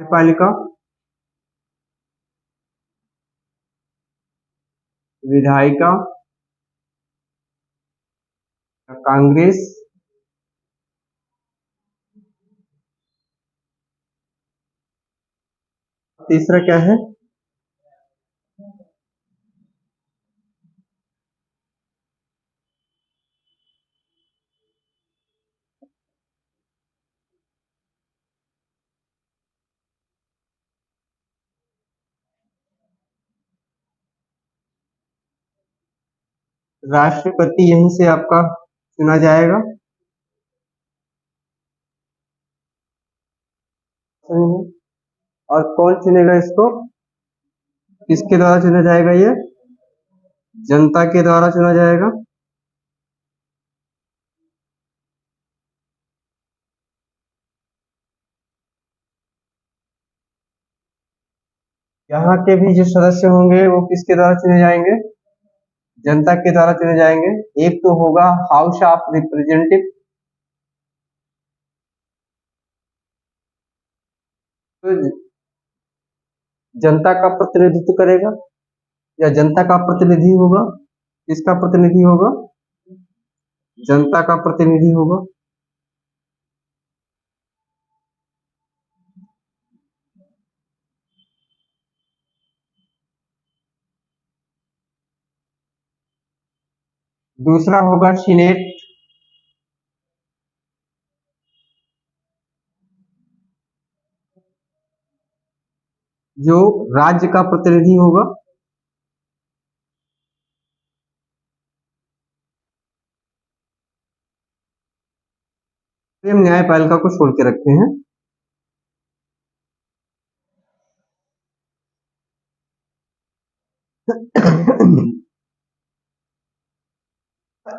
न्यायपालिका, विधायिका, कांग्रेस, तीसरा क्या है? राष्ट्रपति यहीं से आपका चुना जाएगा। और कौन चुनेगा इसको? किसके द्वारा चुना जाएगा? ये जनता के द्वारा चुना जाएगा। यहाँ के भी जो सदस्य होंगे वो किसके द्वारा चुने जाएंगे? जनता के द्वारा चुने जाएंगे। एक तो होगा हाउस ऑफ रिप्रेजेंटेटिव, तो जनता का प्रतिनिधित्व करेगा या जनता का प्रतिनिधि होगा। किसका प्रतिनिधि होगा? जनता का प्रतिनिधि होगा। दूसरा होगा सीनेट, जो राज्य का प्रतिनिधि होगा। हम न्यायपालिका को छोड़ के रखते हैं।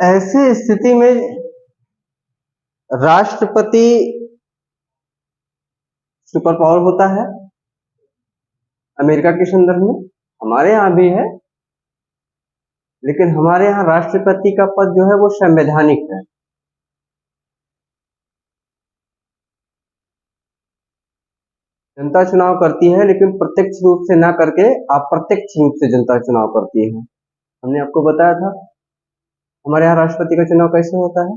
ऐसी स्थिति में राष्ट्रपति सुपर पावर होता है अमेरिका के संदर्भ में। हमारे यहाँ भी है, लेकिन हमारे यहाँ राष्ट्रपति का पद जो है वो संवैधानिक है। जनता चुनाव करती है, लेकिन प्रत्यक्ष रूप से ना करके अप्रत्यक्ष रूप से जनता चुनाव करती है। हमने आपको बताया था हमारे यहाँ राष्ट्रपति का चुनाव कैसे होता है।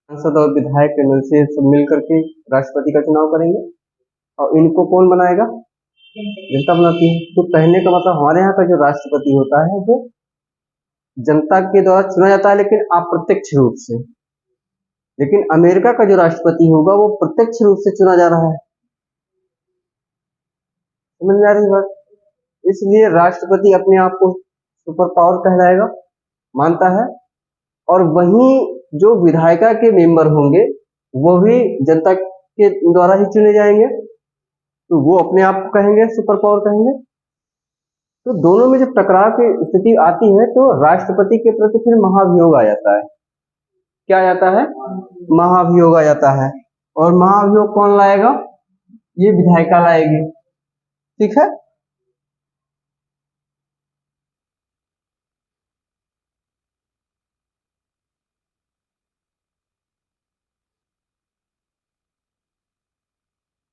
सांसद और विधायक एमएलसी सब मिल करके राष्ट्रपति का चुनाव करेंगे, और इनको कौन बनाएगा? जनता बनाती है। तो कहने का मतलब हमारे यहाँ का जो राष्ट्रपति होता है वो जनता के द्वारा चुना जाता है, लेकिन अप्रत्यक्ष रूप से। लेकिन अमेरिका का जो राष्ट्रपति होगा वो प्रत्यक्ष रूप से चुना जा रहा है। समझ में आ रही बात? इसलिए राष्ट्रपति अपने आप को सुपर पावर कहलाएगा, मानता है। और वहीं जो विधायिका के मेंबर होंगे वो भी जनता के द्वारा ही चुने जाएंगे, तो वो अपने आप को कहेंगे सुपर पावर कहेंगे। तो दोनों में जब टकराव की स्थिति आती है तो राष्ट्रपति के प्रति फिर महाभियोग आ जाता है। क्या आ जाता है? महाभियोग आ जाता है। और महाभियोग कौन लाएगा? ये विधायिका लाएगी। ठीक है।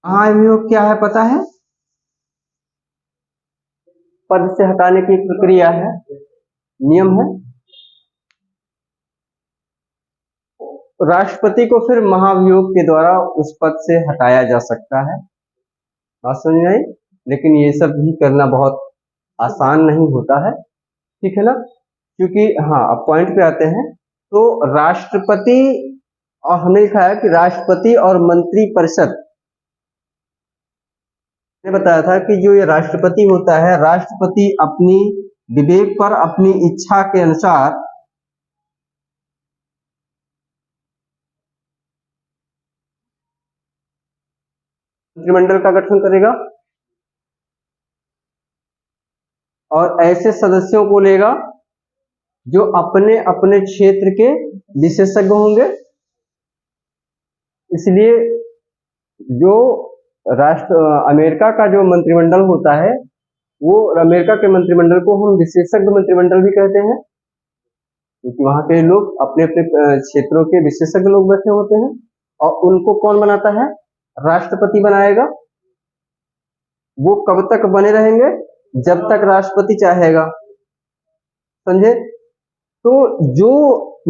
महाभियोग क्या है पता है? पद से हटाने की एक प्रक्रिया है, नियम है। राष्ट्रपति को फिर महाभियोग के द्वारा उस पद से हटाया जा सकता है। बात समझ आई? लेकिन ये सब भी करना बहुत आसान नहीं होता है, ठीक है ना? क्योंकि हाँ, अब पॉइंट पे आते हैं। तो राष्ट्रपति, और हमने लिखा है कि राष्ट्रपति और मंत्री परिषद, मैंने बताया था कि जो ये राष्ट्रपति होता है, राष्ट्रपति अपनी विवेक पर अपनी इच्छा के अनुसार मंत्रिमंडल का गठन करेगा और ऐसे सदस्यों को लेगा जो अपने अपने क्षेत्र के विशेषज्ञ होंगे। इसलिए जो अमेरिका का जो मंत्रिमंडल होता है, वो अमेरिका के मंत्रिमंडल को हम विशेषज्ञ मंत्रिमंडल भी कहते हैं, क्योंकि वहां के लोग अपने अपने क्षेत्रों के विशेषज्ञ लोग बैठे होते हैं। और उनको कौन बनाता है? राष्ट्रपति बनाएगा। वो कब तक बने रहेंगे? जब तक राष्ट्रपति चाहेगा। समझे? तो जो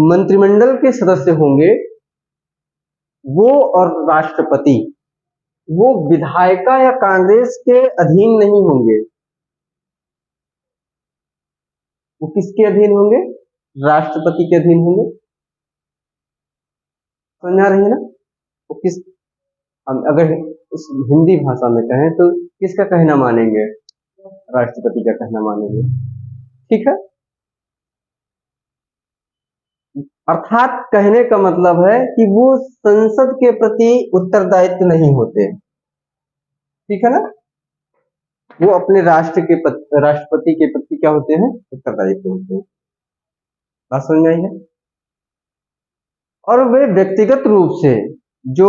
मंत्रिमंडल के सदस्य होंगे वो और राष्ट्रपति, वो विधायिका या कांग्रेस के अधीन नहीं होंगे। वो किसके अधीन होंगे? राष्ट्रपति के अधीन होंगे। समझ आ रही है ना? वो किस, हम अगर इस हिंदी भाषा में कहें तो किसका कहना मानेंगे? राष्ट्रपति का कहना मानेंगे। ठीक है। अर्थात कहने का मतलब है कि वो संसद के प्रति उत्तरदायित्व नहीं होते। ठीक है ना? वो अपने राष्ट्रपति के प्रति क्या होते हैं? उत्तरदायित्व होते हैं। बात समझ में आई है? और वे व्यक्तिगत रूप से जो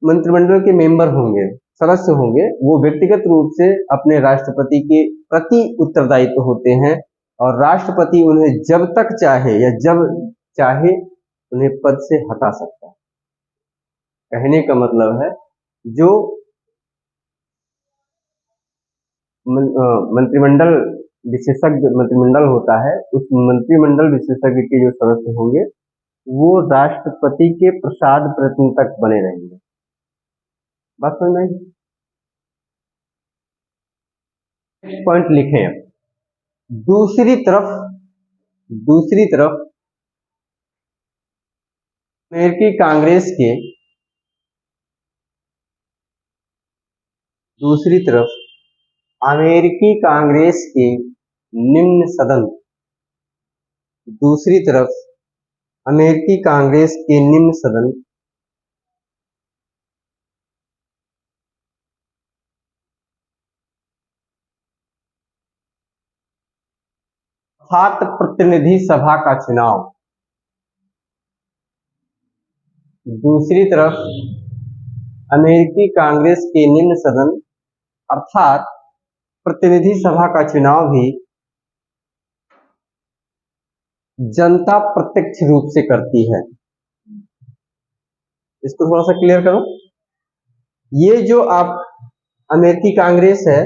मंत्रिमंडल के मेंबर होंगे, सदस्य होंगे, वो व्यक्तिगत रूप से अपने राष्ट्रपति के प्रति उत्तरदायित्व होते हैं और राष्ट्रपति उन्हें जब तक चाहे या जब चाहे उन्हें पद से हटा सकता है। कहने का मतलब है जो मंत्रिमंडल विशेषज्ञ मंत्रिमंडल होता है, उस मंत्रिमंडल विशेषज्ञ के जो सदस्य होंगे वो राष्ट्रपति के प्रसाद प्रश्न तक बने रहेंगे। बात समझ में आई? पॉइंट लिखें। दूसरी तरफ अमेरिकी कांग्रेस के दूसरी तरफ अमेरिकी कांग्रेस के निम्न सदन दूसरी तरफ अमेरिकी कांग्रेस के निम्न सदन अर्थात प्रतिनिधि सभा का चुनाव, दूसरी तरफ अमेरिकी कांग्रेस के निम्न सदन अर्थात प्रतिनिधि सभा का चुनाव भी जनता प्रत्यक्ष रूप से करती है। इसको थोड़ा सा क्लियर करो। ये जो आप अमेरिकी कांग्रेस है,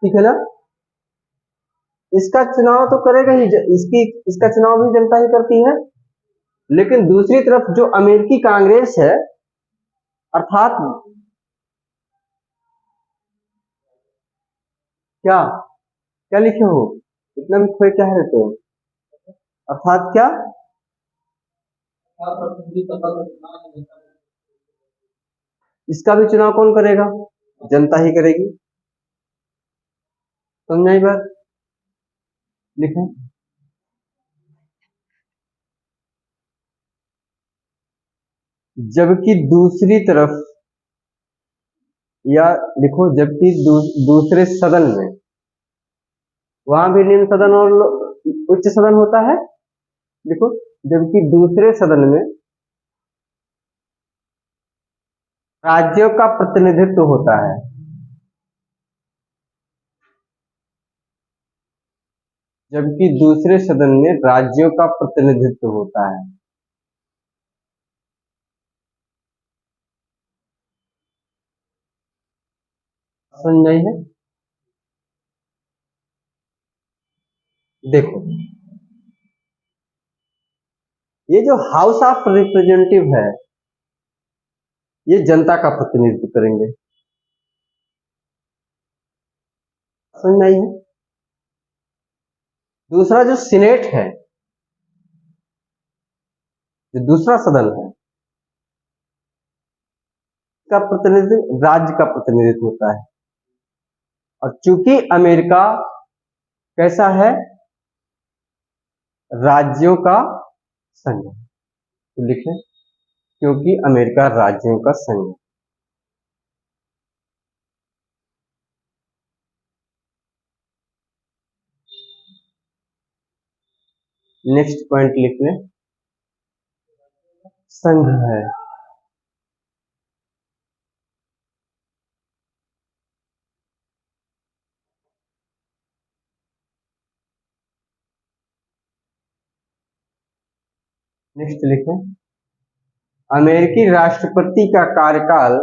ठीक है ना, इसका चुनाव तो करेगा ही, इसका चुनाव भी जनता ही करती है। लेकिन दूसरी तरफ जो अमेरिकी कांग्रेस है, अर्थात क्या क्या लिखे हो, इतना भी खोए क्या रहते हो? अर्थात क्या? इसका भी चुनाव कौन करेगा? जनता ही करेगी। समझ आई बात? लिखें। जबकि दूसरी तरफ, या लिखो जबकि दूसरे सदन में, वहां भी निम्न सदन और उच्च सदन होता है। देखो, जबकि दूसरे सदन में राज्यों का प्रतिनिधित्व होता है। जबकि दूसरे सदन में राज्यों का प्रतिनिधित्व होता है। समझ आई है? देखो, ये जो हाउस ऑफ रिप्रेजेंटेटिव है, ये जनता का प्रतिनिधित्व करेंगे। समझ में आई है? दूसरा जो सीनेट है, जो दूसरा सदन है, का प्रतिनिधित्व राज्य का प्रतिनिधित्व होता है। और चूंकि अमेरिका कैसा है? राज्यों का संघ। तो लिखें, क्योंकि अमेरिका राज्यों का संघ है। नेक्स्ट पॉइंट लिख लें, संघ है। नेक्स्ट लिखें, अमेरिकी राष्ट्रपति का कार्यकाल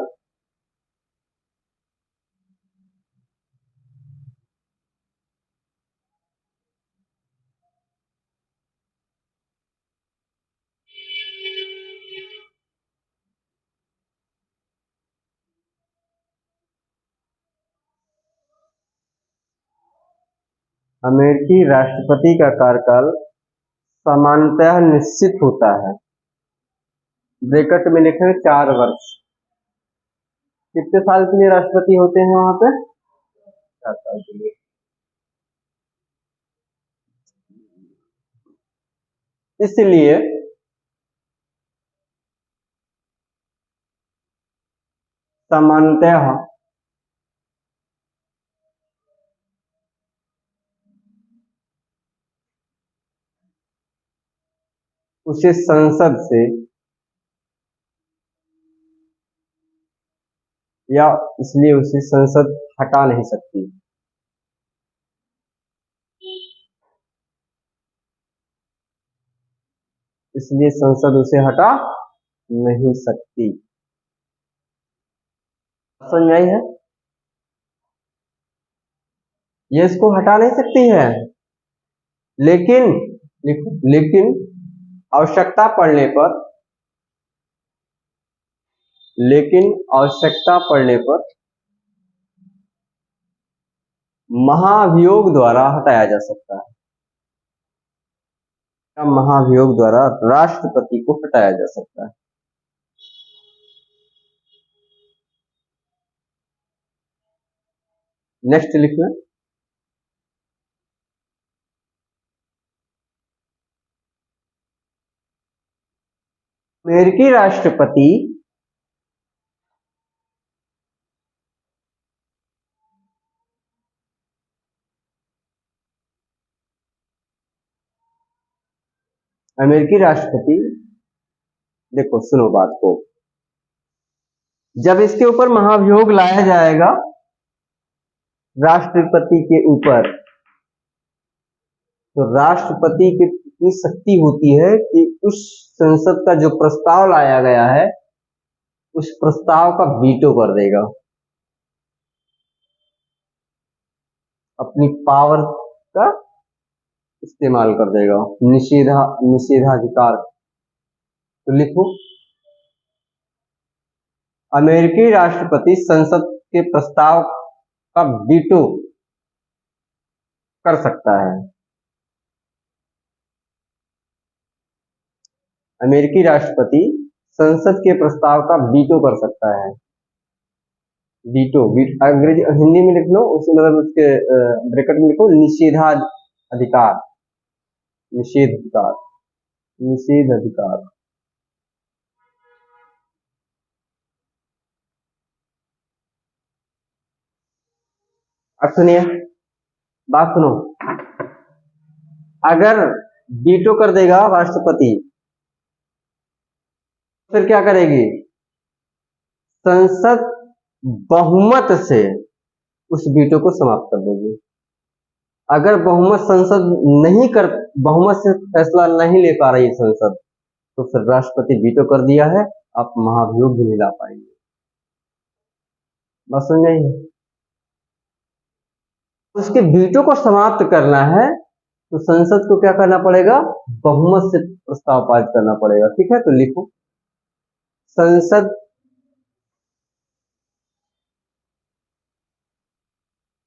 अमेरिकी राष्ट्रपति का कार्यकाल सामान्यतः निश्चित होता है। ब्रैकेट में लिखें 4 वर्ष। कितने साल के लिए राष्ट्रपति होते हैं वहां पे? 4 साल के लिए। इसलिए सामान्यतः उसे संसद से या इसलिए उसे संसद हटा नहीं सकती। इसलिए संसद उसे हटा नहीं सकती। समझ आई है? ये इसको हटा नहीं सकती है, लेकिन लेकिन आवश्यकता पड़ने पर महाभियोग द्वारा हटाया जा सकता है। महाभियोग द्वारा राष्ट्रपति को हटाया जा सकता है। नेक्स्ट लिखना, अमेरिकी राष्ट्रपति देखो सुनो बात को, जब इसके ऊपर महाभियोग लाया जाएगा राष्ट्रपति के ऊपर, तो राष्ट्रपति की इतनी शक्ति होती है कि उस संसद का जो प्रस्ताव लाया गया है उस प्रस्ताव का वीटो कर देगा। अपनी पावर का इस्तेमाल कर देगा, निषेधाधिकार। तो लिखो, अमेरिकी राष्ट्रपति संसद के प्रस्ताव का वीटो कर सकता है। अमेरिकी राष्ट्रपति संसद के प्रस्ताव का वीटो कर सकता है। वीटो अंग्रेजी हिंदी में लिख लो, उसमें मतलब उसके ब्रैकेट में लिखो निषेधाधिकार। अब सुनिए, बात सुनो, अगर वीटो कर देगा राष्ट्रपति, फिर क्या करेगी संसद? बहुमत से उस वीटो को समाप्त कर देगी। अगर बहुमत से फैसला नहीं ले पा रही है संसद, तो फिर राष्ट्रपति वीटो कर दिया है, आप महाभियोग भी नहीं ला पाएंगे। बस समझ आई? उसके वीटो को समाप्त करना है तो संसद को क्या करना पड़ेगा? बहुमत से प्रस्ताव पारित करना पड़ेगा। ठीक है, तो लिखो, संसद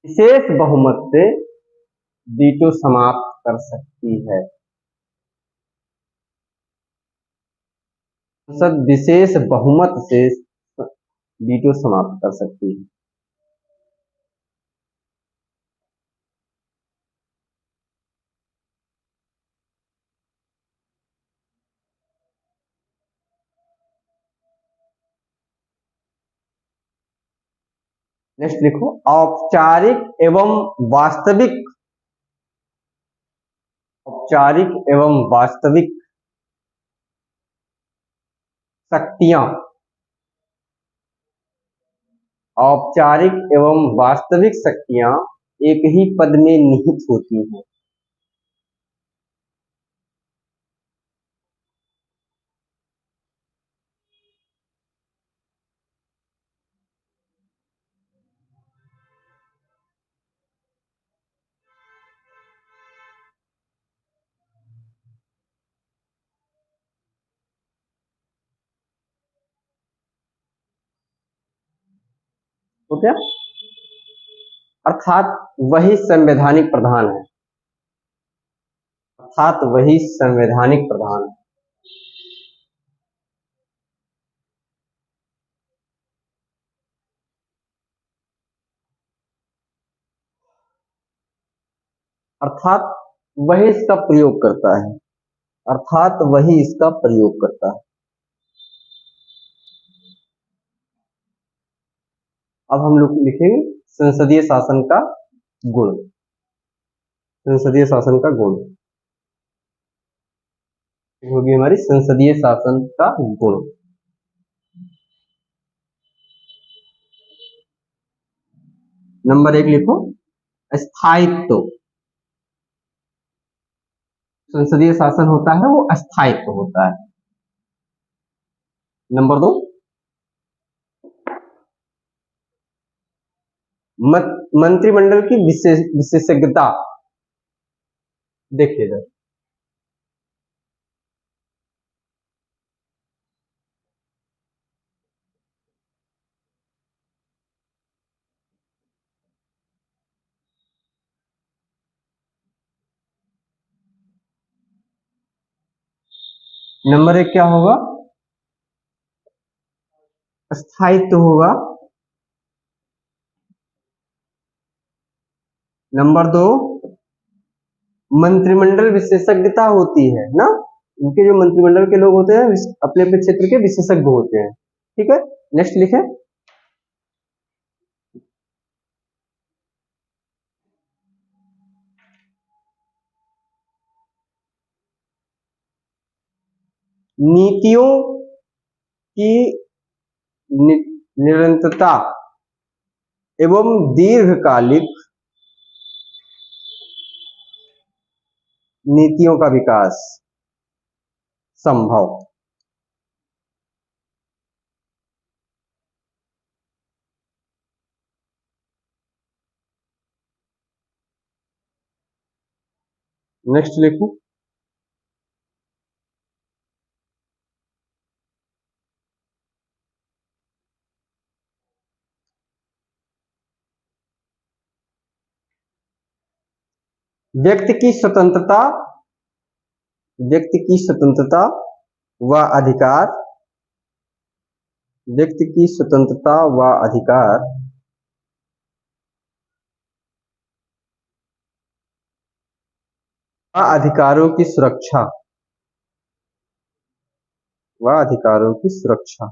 विशेष बहुमत से वीटो समाप्त कर सकती है। संसद विशेष बहुमत से वीटो समाप्त कर सकती है। नेक्स्ट लिखो, औपचारिक एवं वास्तविक शक्तियां, औपचारिक एवं वास्तविक शक्तियां एक ही पद में निहित होती हैं। हो गया। अर्थात वही संवैधानिक प्रधान है, अर्थात वही संवैधानिक प्रधान है। अर्थात वही इसका प्रयोग करता है, अर्थात वही इसका प्रयोग करता है। अब हम लोग लिखेंगे संसदीय शासन का गुण, संसदीय शासन का गुण होगी हमारी संसदीय शासन का गुण। नंबर 1 लिखो, स्थायित्व। संसदीय शासन होता है वो स्थायित्व होता है। नंबर 2, मंत्रिमंडल की विशेषज्ञता। देखिए जरा, नंबर 1 क्या होगा, स्थायित्व होगा। नंबर 2, मंत्रिमंडल विशेषज्ञता होती है ना, उनके जो मंत्रिमंडल के लोग होते हैं अपने अपने क्षेत्र के विशेषज्ञ होते हैं। ठीक है, नेक्स्ट लिखे, नीतियों की निरंतरता एवं दीर्घकालिक नीतियों का विकास संभव। नेक्स्ट लिखो, व्यक्ति की स्वतंत्रता, व्यक्ति की स्वतंत्रता व अधिकार, व्यक्ति की स्वतंत्रता व अधिकार व अधिकारों की सुरक्षा, व अधिकारों की सुरक्षा।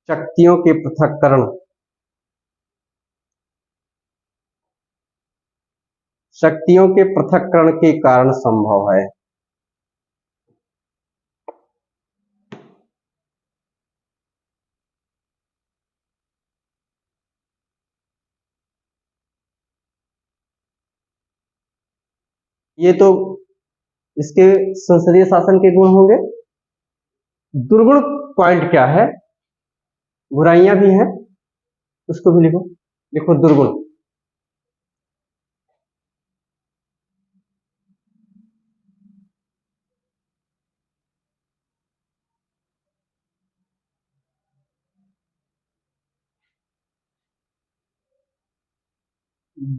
शक्तियों के पृथक्करण, शक्तियों के पृथक्करण के कारण संभव है। ये तो इसके संसदीय शासन के गुण होंगे। दुर्गुण पॉइंट क्या है, बुराइयां भी हैं, उसको भी लिखो। लिखो दुर्गुण,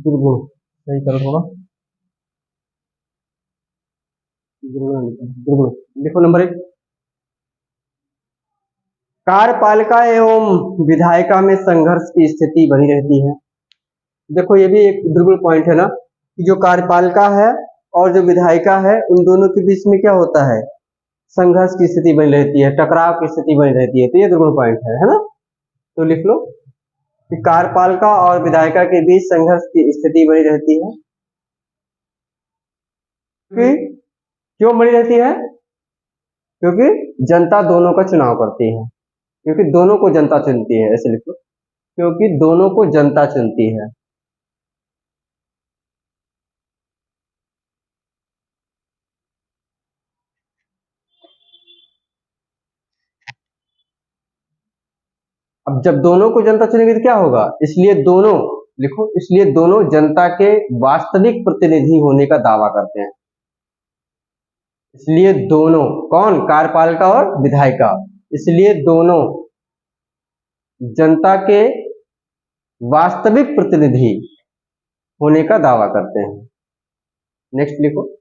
दुर्गुण सही करो थोड़ा, दुर्गुण दुर्गुण लिखो। नंबर 1, कार्यपालिका एवं विधायिका में संघर्ष की स्थिति बनी रहती है। देखो ये भी एक दुर्गुण पॉइंट है ना, कि जो कार्यपालिका है और जो विधायिका है उन दोनों के बीच में क्या होता है, संघर्ष की स्थिति बनी रहती है, टकराव की स्थिति बनी रहती है। तो ये दुर्गुण पॉइंट है ना। तो लिख लो कि कार्यपालिका और विधायिका के बीच संघर्ष की स्थिति बनी रहती है। कि क्यों बनी रहती है, क्योंकि जनता दोनों का चुनाव करती है, क्योंकि दोनों को जनता चुनती है, ऐसे लिखो, क्योंकि दोनों को जनता चुनती है। अब जब दोनों को जनता चुनेगी तो क्या होगा, इसलिए दोनों, लिखो, इसलिए दोनों जनता के वास्तविक प्रतिनिधि होने का दावा करते हैं। इसलिए दोनों, कौन, कार्यपालिका और विधायिका, इसलिए दोनों जनता के वास्तविक प्रतिनिधि होने का दावा करते हैं। नेक्स्ट लिखो।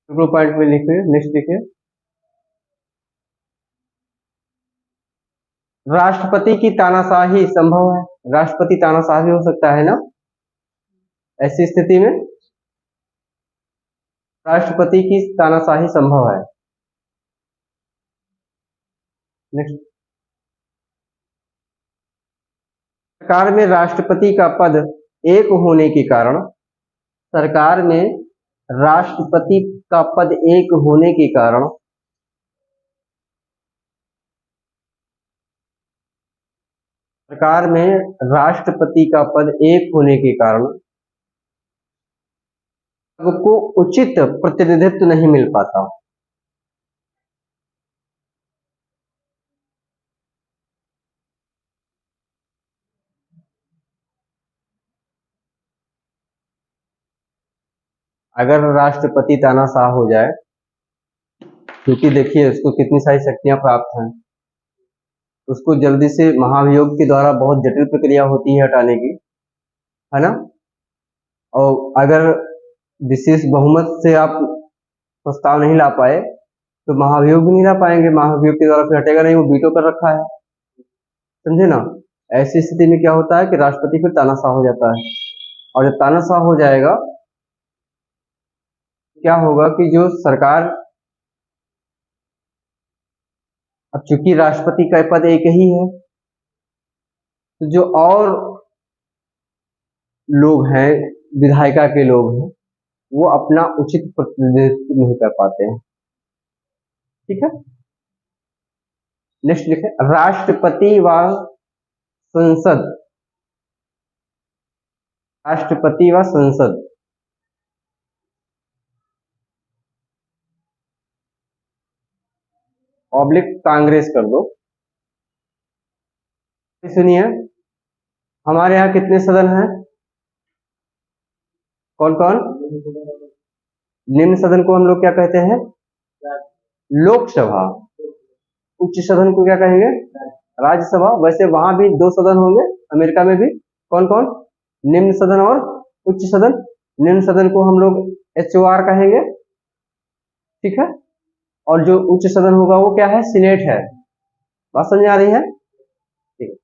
पॉइंट में लिखिए, नेक्स्ट लिखिए। राष्ट्रपति की तानाशाही संभव है, राष्ट्रपति तानाशाही हो सकता है ना ऐसी स्थिति में, राष्ट्रपति की तानाशाही संभव है। नेक्स्ट, सरकार में राष्ट्रपति का पद एक होने के कारण, सरकार में राष्ट्रपति का पद एक होने के कारण सरकार में राष्ट्रपति का पद एक होने के कारण सबको उचित प्रतिनिधित्व नहीं मिल पाता। अगर राष्ट्रपति तानाशाह हो जाए, क्योंकि देखिए उसको कितनी सारी शक्तियां प्राप्त हैं, उसको जल्दी से महाभियोग के द्वारा बहुत जटिल प्रक्रिया होती है हटाने की, है ना। और अगर विशेष बहुमत से आप प्रस्ताव नहीं ला पाए तो महाभियोग भी नहीं ला पाएंगे, महाभियोग के द्वारा फिर हटेगा नहीं, वो वीटो कर रखा है, समझे ना। ऐसी स्थिति में क्या होता है कि राष्ट्रपति फिर तानाशाह हो जाता है, और जब तानाशाह हो जाएगा क्या होगा कि जो सरकार, अब चूंकि राष्ट्रपति का पद एक ही है तो जो और लोग हैं, विधायिका के लोग हैं, वो अपना उचित प्रतिनिधित्व नहीं कर पाते हैं। ठीक है, नेक्स्ट लिखे, राष्ट्रपति व संसद, राष्ट्रपति व संसद ऑब्लिक कांग्रेस कर दो। सुनिए, हमारे यहाँ कितने सदन हैं, कौन कौन, निम्न सदन को हम लोग क्या कहते हैं, लोकसभा। उच्च सदन को क्या कहेंगे, राज्यसभा। वैसे वहां भी दो सदन होंगे, अमेरिका में भी, कौन कौन, निम्न सदन और उच्च सदन। निम्न सदन को हम लोग HOR कहेंगे, ठीक है, और जो उच्च सदन होगा वो क्या है, सीनेट है। बात समझ आ रही है, ठीक है।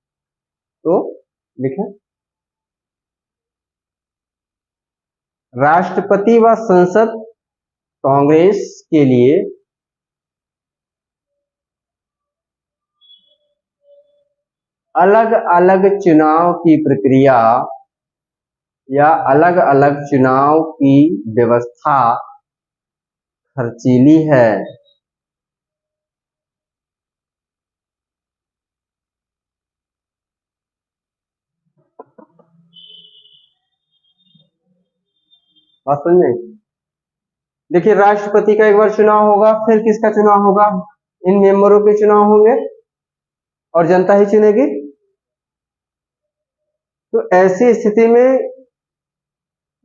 तो लिखें, राष्ट्रपति व संसद कांग्रेस के लिए अलग अलग चुनाव की प्रक्रिया या अलग अलग चुनाव की व्यवस्था खर्चीली है। बात समझ में, देखिए राष्ट्रपति का एक बार चुनाव होगा, फिर किसका चुनाव होगा, इन मेंबरों के चुनाव होंगे और जनता ही चुनेगी। तो ऐसी स्थिति में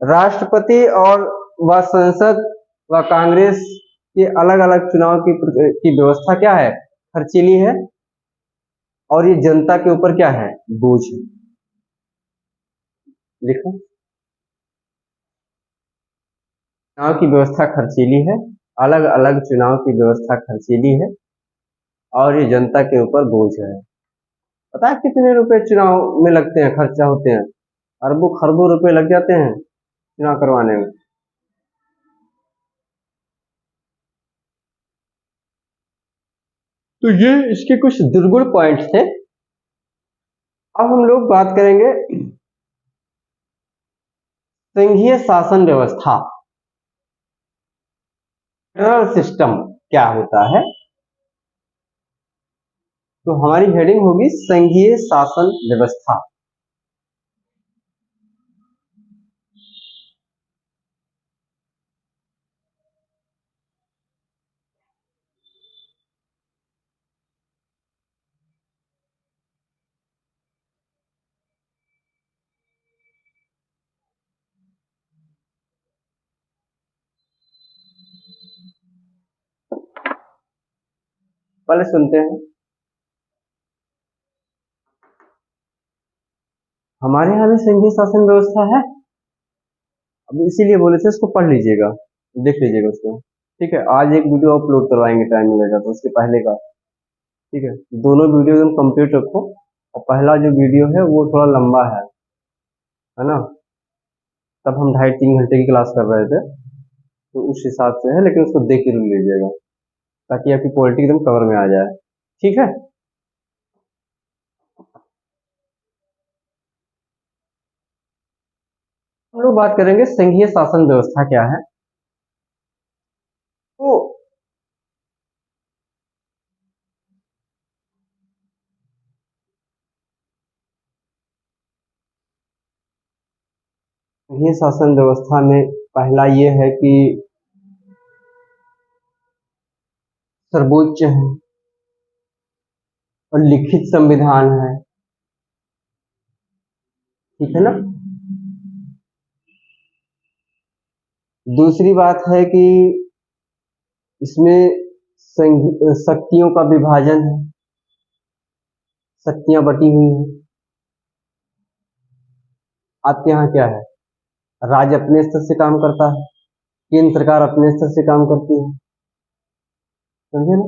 राष्ट्रपति और व संसद व कांग्रेस के अलग अलग चुनाव की व्यवस्था क्या है, खर्चीली है, और ये जनता के ऊपर क्या है, बोझ है। लिखो, चुनाव की व्यवस्था खर्चीली है, अलग अलग चुनाव की व्यवस्था खर्चीली है, और ये जनता के ऊपर बोझ है। पता है कितने रुपए चुनाव में लगते हैं, खर्चा होते हैं, अरबों खरबों रुपए लग जाते हैं चुनाव करवाने में। तो ये इसके कुछ दुर्गुण पॉइंट्स थे। अब हम लोग बात करेंगे संघीय शासन व्यवस्था, फेडरल सिस्टम क्या होता है। तो हमारी हेडिंग होगी संघीय शासन व्यवस्था। पहले सुनते हैं। हमारे यहाँ भी संघीय शासन व्यवस्था है, अब इसीलिए बोले थे उसको पढ़ लीजिएगा, देख लीजिएगा उसको। ठीक है, आज एक वीडियो अपलोड करवाएंगे टाइम मिलेगा तो, उसके पहले का। ठीक है, दोनों वीडियो एकदम कंप्लीट रखो, और पहला जो वीडियो है वो थोड़ा लंबा है ना, तब हम 2.5-3 घंटे की क्लास कर रहे थे, तो उस हिसाब से है, लेकिन उसको देख के रुक लीजिएगा ताकि आपकी क्वालिटी एकदम कवर में आ जाए। ठीक है, हम लोग बात करेंगे संघीय शासन व्यवस्था क्या है। तो संघीय शासन व्यवस्था में पहला ये है कि सर्वोच्च है और लिखित संविधान है। ठीक है ना। दूसरी बात है कि इसमें शक्तियों का विभाजन है, शक्तियां बटी हुई हैं। आपके यहाँ क्या है, राज्य अपने स्तर से काम करता है, केंद्र सरकार अपने स्तर से काम करती है, समझे ना।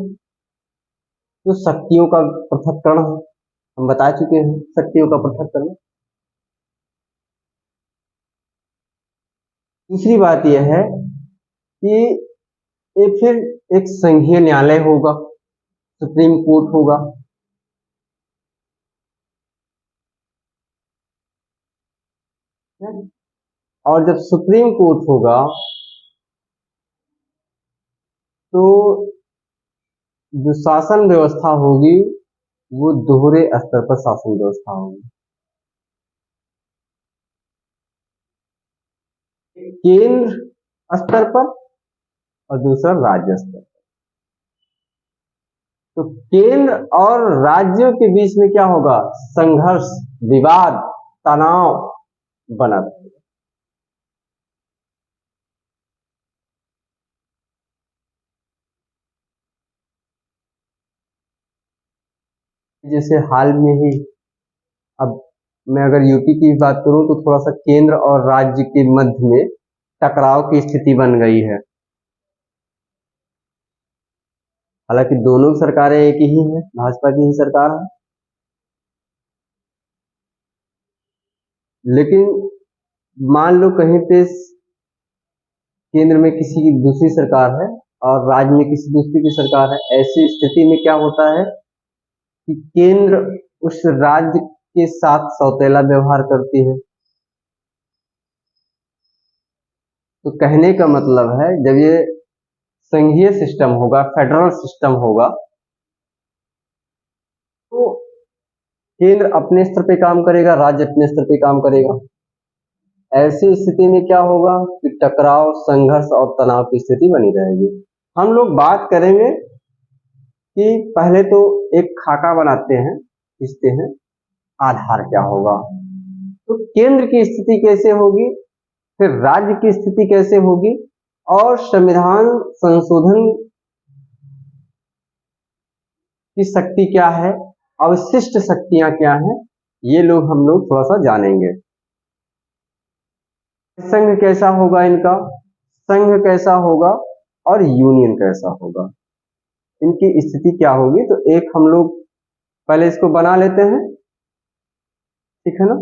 तो शक्तियों का पृथक्करण है, हम बता चुके हैं शक्तियों का पृथक्करण। दूसरी बात यह है कि ये फिर एक संघीय न्यायालय होगा, सुप्रीम कोर्ट होगा। और जब सुप्रीम कोर्ट होगा तो जो शासन व्यवस्था होगी वो दोहरे स्तर पर शासन व्यवस्था होगी, केंद्र स्तर पर और दूसरा राज्य स्तर। तो केंद्र और राज्यों के बीच में क्या होगा, संघर्ष, विवाद, तनाव बना रहेगा। जैसे हाल में ही, अब मैं अगर यूपी की बात करूं तो थोड़ा सा केंद्र और राज्य के मध्य में टकराव की स्थिति बन गई है। हालांकि दोनों सरकारें एक ही हैं, भाजपा की ही सरकार है, लेकिन मान लो कहीं पे केंद्र में किसी की दूसरी सरकार है और राज्य में किसी दूसरी की सरकार है, ऐसी स्थिति में क्या होता है कि केंद्र उस राज्य के साथ सौतेला व्यवहार करती है। तो कहने का मतलब है जब ये संघीय सिस्टम होगा, फेडरल सिस्टम होगा, तो केंद्र अपने स्तर पे काम करेगा, राज्य अपने स्तर पे काम करेगा। ऐसी स्थिति में क्या होगा कि टकराव, संघर्ष और तनाव की स्थिति बनी रहेगी। हम लोग बात करेंगे कि पहले तो एक खाका बनाते हैं, खींचते हैं, आधार क्या होगा, तो केंद्र की स्थिति कैसे होगी, फिर राज्य की स्थिति कैसे होगी, और संविधान संशोधन की शक्ति क्या है, अवशिष्ट शक्तियां क्या हैं, ये हम लोग थोड़ा सा जानेंगे। संघ कैसा होगा इनका, संघ कैसा होगा और यूनियन कैसा होगा, इनकी स्थिति क्या होगी। तो एक हम लोग पहले इसको बना लेते हैं, ठीक है ना।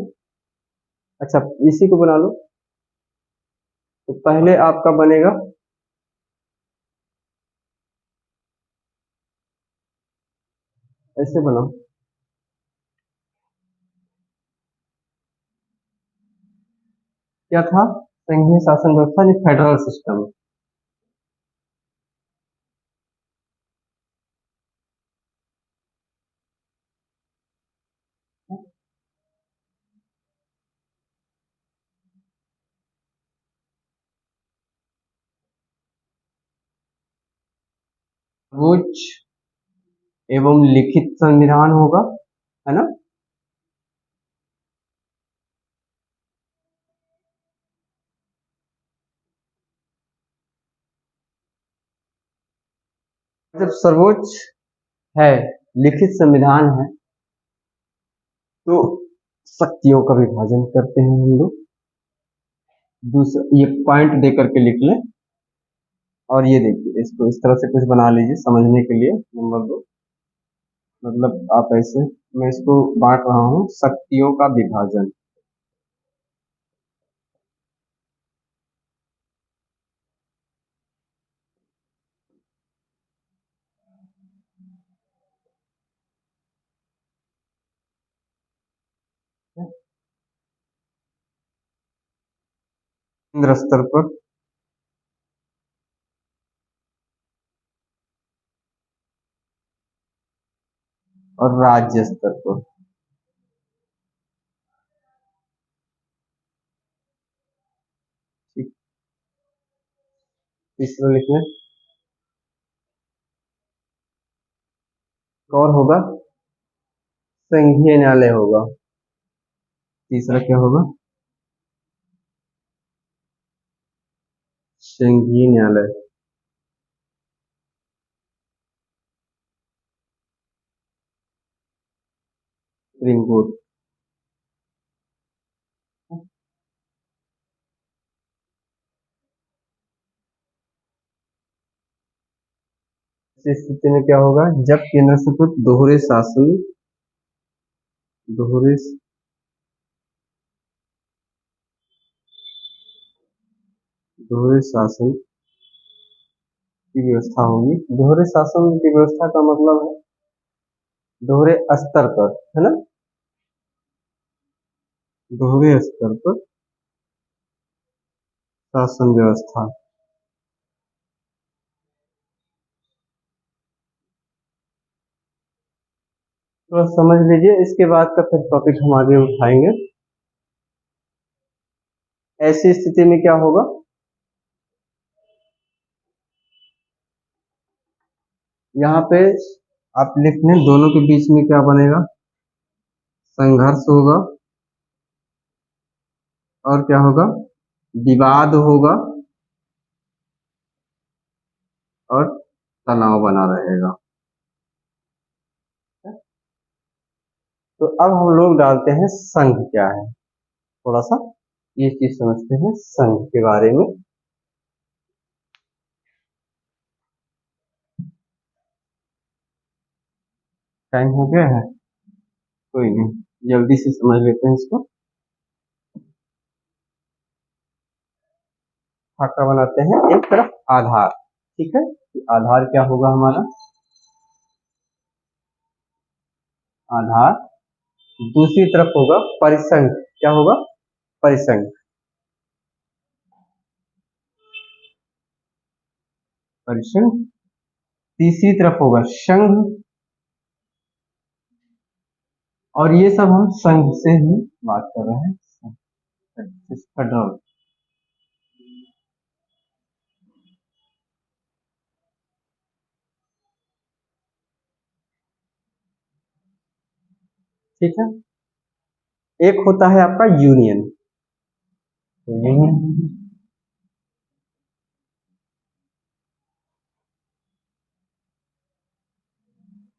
अच्छा, इसी को बना लो। तो पहले आपका बनेगा, ऐसे बनाओ, क्या था, संघीय शासन व्यवस्था यानी फेडरल सिस्टम। सर्वोच्च एवं लिखित संविधान होगा, है ना। जब सर्वोच्च है, लिखित संविधान है, तो शक्तियों का विभाजन करते हैं हम लोग। दूसरा ये पॉइंट दे करके लिख लें, और ये देखिए इसको इस तरह से कुछ बना लीजिए समझने के लिए। नंबर 2 मतलब आप ऐसे, मैं इसको बांट रहा हूँ, शक्तियों का विभाजन। केंद्र स्तर पर और राज्य स्तर पर। ठीक, तीसरा लिख लें, और होगा संघीय न्यायालय होगा। तीसरा क्या होगा? संघीय न्यायालय। Supreme court. इस स्थिति में क्या होगा? जब केंद्र से कुछ दोहरे दोहरे शासन की व्यवस्था होगी। दोहरे शासन की व्यवस्था का मतलब है दोहरे स्तर पर, है ना, दोहरे स्तर पर शासन व्यवस्था। तो समझ लीजिए, इसके बाद का फिर टॉपिक हम आगे उठाएंगे। ऐसी स्थिति में क्या होगा? यहाँ पे आप लिख लें, दोनों के बीच में क्या बनेगा? संघर्ष होगा, और क्या होगा? विवाद होगा, और तनाव बना रहेगा। तो अब हम लोग डालते हैं संघ क्या है, थोड़ा सा ये चीज समझते हैं संघ के बारे में। टाइम हो गया है, कोई नहीं, जल्दी से समझ लेते हैं इसको। खाका बनाते हैं, एक तरफ आधार, ठीक है, आधार क्या होगा हमारा? आधार। दूसरी तरफ होगा परिसंघ, क्या होगा? परिसंघ। परिसंघ। तीसरी तरफ होगा संघ, और ये सब हम संघ से ही बात कर रहे हैं, फेडरल। ठीक है, एक होता है आपका यूनियन। यूनियन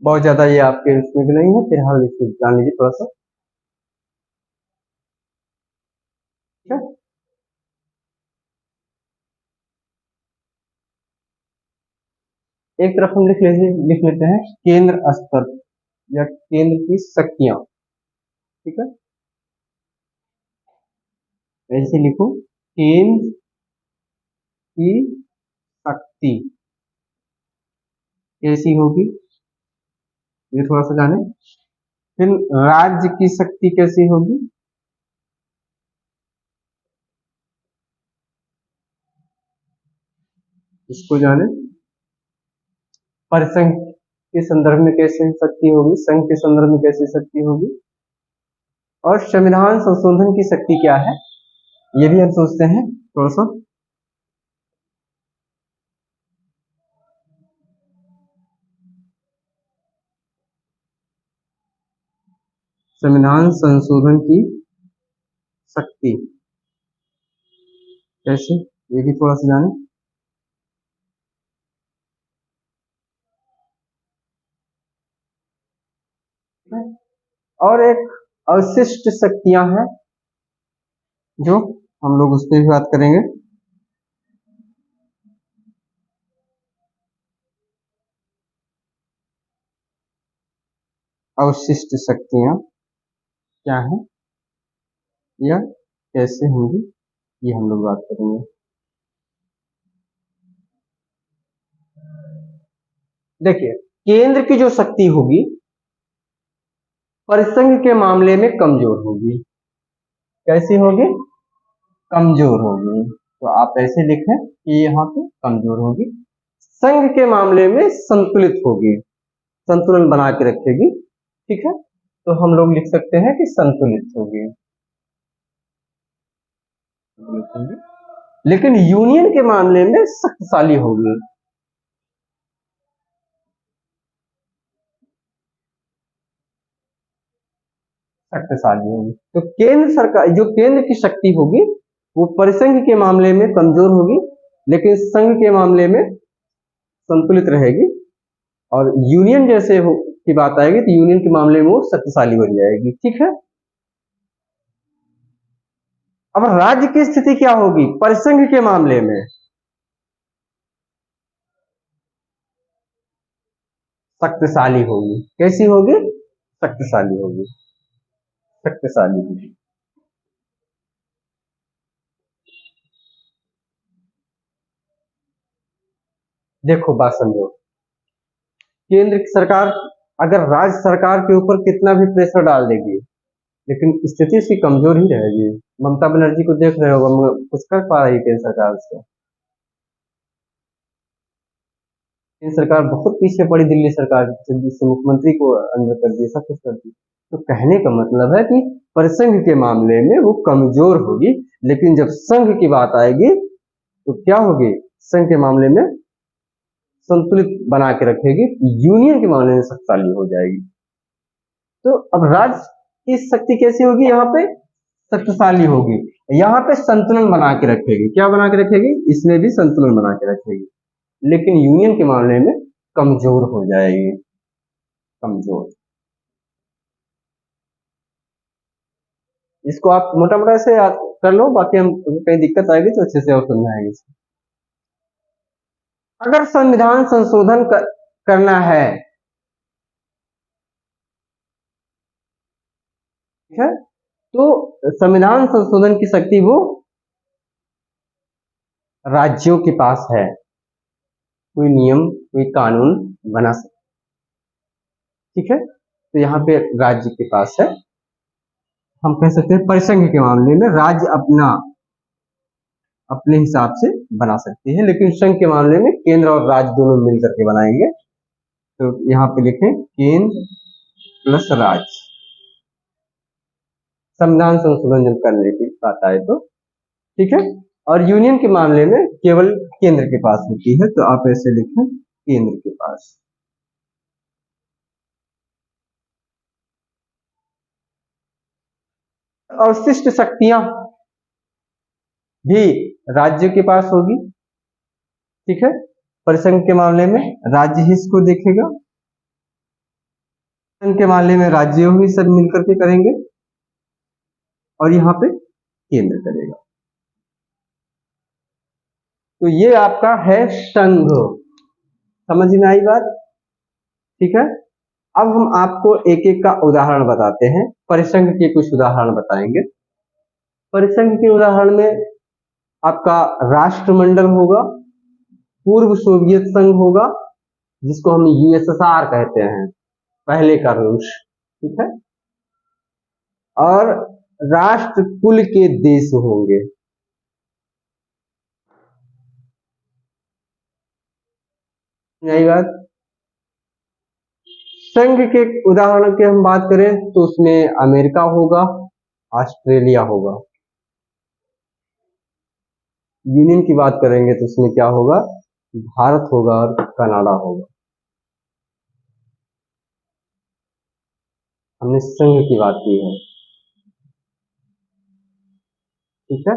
बहुत ज्यादा ये आपके उसमें भी नहीं है, फिलहाल इसको जान लीजिए थोड़ा सा। ठीक है, एक तरफ हम लिख लेते हैं केंद्र स्तर या केंद्र की शक्तियां। ठीक है, ऐसे लिखो, केंद्र की शक्ति कैसी होगी, ये थोड़ा सा जाने। फिर राज्य की शक्ति कैसी होगी, इसको जाने। परिसंघ के संदर्भ में कैसी शक्ति होगी, संघ के संदर्भ में कैसी शक्ति होगी, और संविधान संशोधन की शक्ति क्या है, ये भी हम सोचते हैं थोड़ा सा। संविधान संशोधन की शक्ति कैसे, ये भी थोड़ा सा जाने। और एक अवशिष्ट शक्तियां हैं जो हम लोग उस पर भी बात करेंगे। अवशिष्ट शक्तियां क्या है या कैसे होंगी, ये हम लोग बात करेंगे। देखिए, केंद्र की जो शक्ति होगी परिसंघ के मामले में कमजोर होगी। कैसी होगी? कमजोर होगी। तो आप ऐसे लिखें कि यहाँ पे कमजोर होगी। संघ के मामले में संतुलित होगी, संतुलन बना के रखेगी। ठीक है, तो हम लोग लिख सकते हैं कि संतुलित होगी। लेकिन यूनियन के मामले में शक्तिशाली होगी। शक्तिशाली होगी। तो केंद्र सरकार, जो केंद्र की शक्ति होगी वो परिसंघ के मामले में कमजोर होगी, लेकिन संघ के मामले में संतुलित रहेगी। और यूनियन जैसे की बात आएगी तो यूनियन के मामले में वो शक्तिशाली बन जाएगी। ठीक है, अब राज्य की स्थिति क्या होगी परिसंघ के मामले में? शक्तिशाली होगी। कैसी होगी? शक्तिशाली होगी। शक्तिशाली होगी। देखो बात समझो, केंद्र की सरकार अगर राज्य सरकार के ऊपर कितना भी प्रेशर डाल देगी लेकिन स्थिति उसकी कमजोर ही रहेगी। ममता बनर्जी को देख रहे हो, कुछ कर पा रही केंद्र सरकार से? केंद्र सरकार बहुत पीछे पड़ी दिल्ली सरकार जिससे मुख्यमंत्री को अंदर कर दिया, सब कुछ कर दिया। तो कहने का मतलब है कि परिसंघ के मामले में वो कमजोर होगी, लेकिन जब संघ की बात आएगी तो क्या होगी? संघ के मामले में संतुलित बना के रखेगी, यूनियन के मामले में शक्तिशाली हो जाएगी। तो अब राज्य की शक्ति कैसी होगी? यहाँ पे शक्तिशाली होगी, यहाँ पे संतुलन बना के रखेगी। क्या बना के रखेगी? इसमें भी संतुलन बना के रखेगी, लेकिन यूनियन के मामले में कमजोर हो जाएगी। कमजोर, इसको आप मोटा मोटा से याद कर लो, बाकी हम कहीं दिक्कत आएगी तो अच्छे से और समझाएंगे। अगर संविधान संशोधन करना है, ठीक है, तो संविधान संशोधन की शक्ति वो राज्यों के पास है। कोई नियम, कोई कानून बना सकते, ठीक है, तो यहाँ पे राज्य के पास है। हम कह सकते हैं परिसंघ के मामले में राज्य अपने हिसाब से बना सकती है, लेकिन संघ के मामले में केंद्र और राज्य दोनों मिलकर के बनाएंगे। तो यहाँ पे लिखें केंद्र प्लस राज्य, संविधान संशोधन जब करने की बात आए तो। ठीक है, और यूनियन के मामले में केवल केंद्र के पास होती है, तो आप ऐसे लिखें केंद्र के पास। अवशिष्ट शक्तियां भी राज्य के पास होगी। ठीक है, परिसंघ के मामले में राज्य ही इसको देखेगा, संघ के मामले में राज्यों ही सब मिलकर के करेंगे, और यहाँ पे केंद्र करेगा। तो ये आपका है संघ। समझ में आई बात? ठीक है, अब हम आपको एक एक का उदाहरण बताते हैं। परिसंघ के कुछ उदाहरण बताएंगे। परिसंघ के उदाहरण में आपका राष्ट्रमंडल होगा, पूर्व सोवियत संघ होगा जिसको हम यूएसएसआर कहते हैं, पहले का रूस। ठीक है, और राष्ट्र कुल के देश होंगे। यही बात। संघ के उदाहरण की हम बात करें तो उसमें अमेरिका होगा, ऑस्ट्रेलिया होगा। यूनियन की बात करेंगे तो उसमें क्या होगा? भारत होगा और कनाडा होगा। हमने संघ की बात की है। ठीक है,